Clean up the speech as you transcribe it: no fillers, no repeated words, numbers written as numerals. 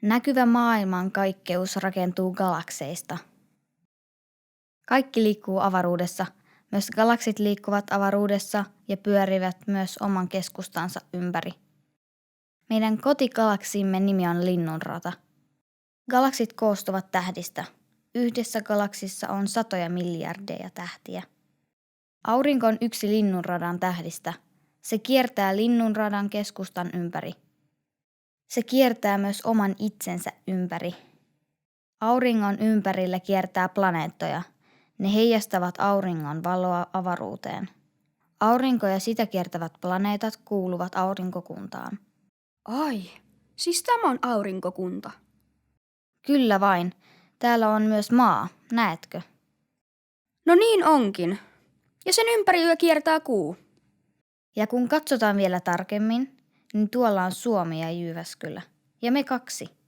Näkyvä maailmankaikkeus rakentuu galakseista. Kaikki liikkuu avaruudessa. Myös galaksit liikkuvat avaruudessa ja pyörivät myös oman keskustansa ympäri. Meidän kotigalaksimme nimi on Linnunrata. Galaksit koostuvat tähdistä. Yhdessä galaksissa on satoja miljardeja tähtiä. Aurinko on yksi Linnunradan tähdistä. Se kiertää Linnunradan keskustan ympäri. Se kiertää myös oman itsensä ympäri. Auringon ympärillä kiertää planeettoja. Ne heijastavat auringon valoa avaruuteen. Aurinko ja sitä kiertävät planeetat kuuluvat aurinkokuntaan. Ai, siis tämä on aurinkokunta. Kyllä vain. Täällä on myös maa, näetkö? No niin onkin. Ja sen ympärillä kiertää kuu. Ja kun katsotaan vielä tarkemmin, niin tuolla on Suomi ja Jyväskylä. Ja me kaksi.